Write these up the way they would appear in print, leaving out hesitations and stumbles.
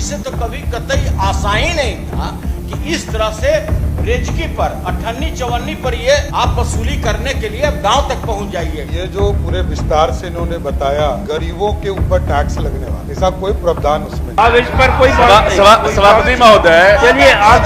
जिसे तो कभी कतई आशा ही नहीं था कि इस तरह से रेजकी पर, अठन्नी चवन्नी पर ये आप वसूली करने के लिए गांव तक पहुंच जाइए। ये जो पूरे विस्तार से इन्होंने बताया, गरीबों के ऊपर टैक्स लगने वाला, ऐसा कोई प्रावधान उसमें। अब इस पर कोई सभापति महोदय, चलिए आप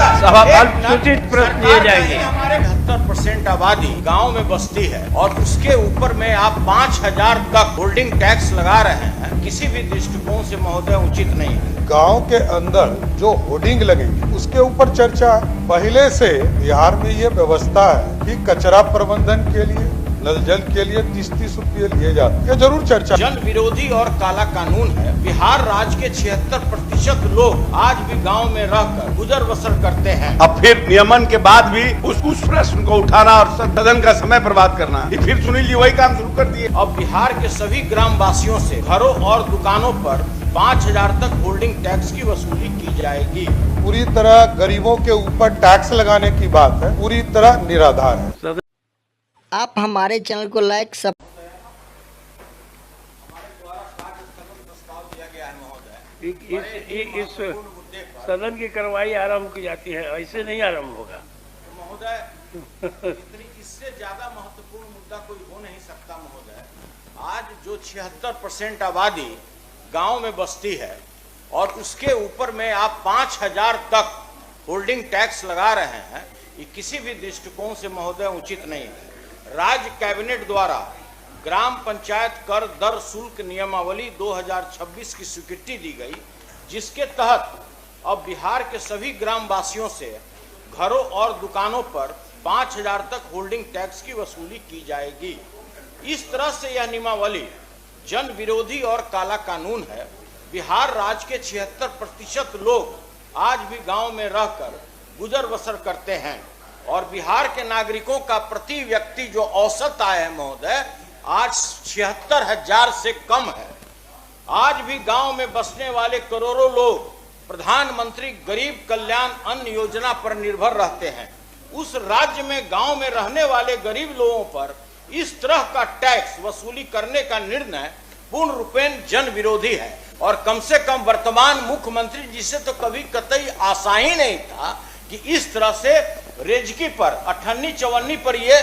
सूचित प्रश्न लिए जाएंगे। हमारे 70% आबादी गांव में बसती है और उसके ऊपर में आप 5,000 तक होल्डिंग टैक्स लगा रहे हैं, किसी भी दृष्टिकोण से महोदय उचित नहीं है। गांव के अंदर जो होर्डिंग लगेंगे उसके ऊपर चर्चा पहले से बिहार में ये व्यवस्था है कि कचरा प्रबंधन के लिए, नल जल के लिए 30-30 रुपये लिए जाते हैं। ये जरूर चर्चा। जन विरोधी और काला कानून है। बिहार राज्य के 76% लोग आज भी गांव में रहकर गुजर बसर करते हैं। अब फिर नियमन के बाद भी उस प्रश्न को उठाना और सदन का समय बर्बाद करना, ये फिर सुनील जी वही काम शुरू कर दिए। अब बिहार के सभी ग्राम वासियों से घरों और दुकानों पर 5,000 तक होल्डिंग टैक्स की वसूली की जाएगी। पूरी तरह गरीबों के ऊपर टैक्स लगाने की बात है, पूरी तरह निराधार है। आप हमारे चैनल को लाइक सब इस सदन की कार्रवाई आरंभ की जाती है, ऐसे नहीं आरंभ होगा महोदय। इससे ज्यादा महत्वपूर्ण मुद्दा कोई हो नहीं सकता महोदय। आज जो 76% आबादी गांव में बसती है और उसके ऊपर में आप 5,000 तक होल्डिंग टैक्स लगा रहे हैं, ये किसी भी दृष्टिकोण से महोदय उचित नहीं है। राज्य कैबिनेट द्वारा ग्राम पंचायत कर दर शुल्क नियमावली 2026 की स्वीकृति दी गई, जिसके तहत अब बिहार के सभी ग्राम वासियों से घरों और दुकानों पर 5,000 तक होल्डिंग टैक्स की वसूली की जाएगी। इस तरह से यह नियमावली जन विरोधी और काला कानून है। बिहार राज्य के 76% लोग आज भी गांव में रहकर गुजर बसर करते हैं और बिहार के नागरिकों का प्रति व्यक्ति जो औसत आय है महोदय, आज 76,000 से कम है। आज भी गांव में बसने वाले करोड़ों लोग प्रधानमंत्री गरीब कल्याण अन्न योजना पर निर्भर रहते हैं। उस राज्य में गांव में रहने वाले गरीब लोगों पर इस तरह का टैक्स वसूली करने का निर्णय पूर्ण रूपेण जन विरोधी है और कम से कम वर्तमान मुख्यमंत्री जिसे तो कभी कतई आशा ही नहीं था कि इस तरह से रेजकी पर, अठन्नी चवन्नी पर ये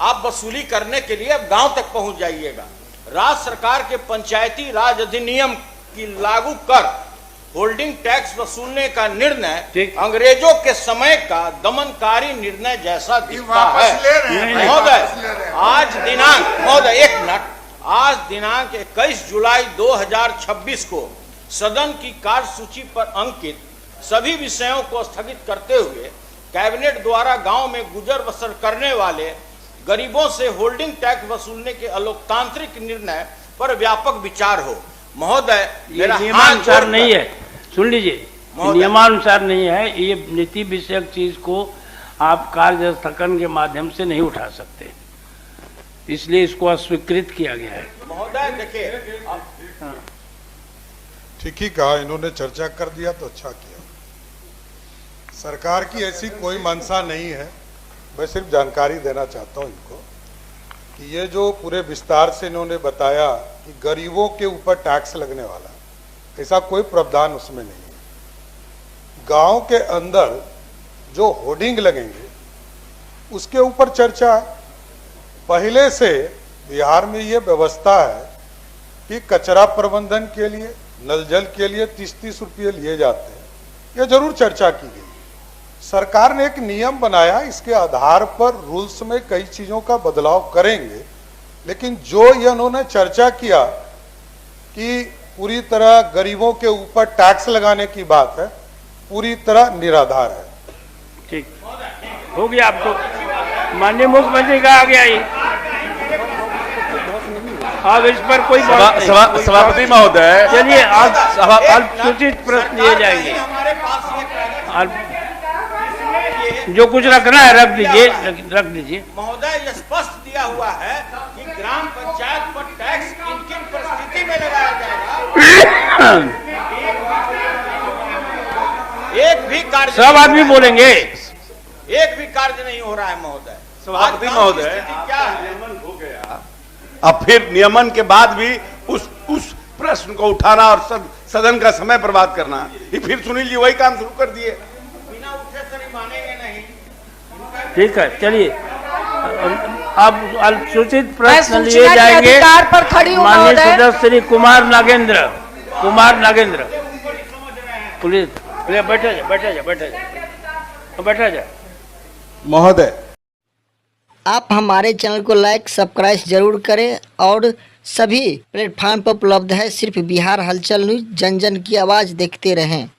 आप वसूली करने के लिए अब गांव तक पहुंच जाइएगा। राज्य सरकार के पंचायती राज अधिनियम की लागू कर होल्डिंग टैक्स वसूलने का निर्णय अंग्रेजों के समय का दमनकारी निर्णय जैसा दिखता है महोदय। आज दिनांक महोदय 1 मिनट, आज दिनांक 21 जुलाई 2026 को सदन की कार्यसूची पर अंकित सभी विषयों को स्थगित करते हुए कैबिनेट द्वारा गांव में गुजर बसर करने वाले गरीबों से होल्डिंग टैक्स वसूलने के अलोकतांत्रिक निर्णय पर व्यापक विचार हो। महोदय नियमानुसार नहीं है, सुन लीजिए, नियमानुसार नहीं है। ये नीति विषयक चीज को आप कार्य स्थगन के माध्यम से नहीं उठा सकते, इसलिए इसको अस्वीकृत किया गया है। महोदय देखिए, ठीक ही कहा, इन्होंने चर्चा कर दिया तो अच्छा किया। सरकार की ऐसी कोई मंशा नहीं है। मैं सिर्फ जानकारी देना चाहता हूं इनको कि ये जो पूरे विस्तार से इन्होंने बताया कि गरीबों के ऊपर टैक्स लगने वाला, ऐसा कोई प्रावधान उसमें नहीं है। गांव के अंदर जो होर्डिंग लगेंगे उसके ऊपर चर्चा पहले से बिहार में ये व्यवस्था है कि कचरा प्रबंधन के लिए, नल जल के लिए 30-30 रुपये लिए जाते हैं। ये जरूर चर्चा की गई। सरकार ने एक नियम बनाया, इसके आधार पर रूल्स में कई चीजों का बदलाव करेंगे, लेकिन जो ये उन्होंने चर्चा किया कि पूरी तरह गरीबों के ऊपर टैक्स लगाने की बात है, पूरी तरह निराधार है। ठीक हो गया। आपको माननीय मुख्यमंत्री का आ गया ही। अब इस पर कोई सभापति महोदय, चलिए आप सूचित प्रश्न लिए जाएंगे। जो कुछ रखना है रख दीजिए, रख दीजिए। महोदय ये स्पष्ट दिया हुआ है कि ग्राम पंचायत पर टैक्स किन किन परिस्थिति में लगाया जाएगा। एक भी कार्य, सब आदमी बोलेंगे, एक भी कार्य नहीं हो रहा है महोदय। सभापति महोदय, क्या है? नियमन हो गया, अब फिर नियमन के बाद भी उस प्रश्न को उठाना और सदन का समय बर्बाद करना, ये फिर सुनील जी वही काम शुरू कर दिए। बिना उठे से नहीं मानेंगे नहीं। ठीक है, चलिए अब सूचित प्रश्न मैं लिए सूचना के जाएंगे। अधिकार पर खड़ी हूं, माननीय महोदय। सदस्य श्री कुमार नागेंद्र पुलिस बैठा जा महोदय, आप हमारे चैनल को लाइक सब्सक्राइब जरूर करें और सभी प्लेटफार्म पर उपलब्ध है। सिर्फ बिहार हलचल न्यूज, जन जन की आवाज़ देखते रहें।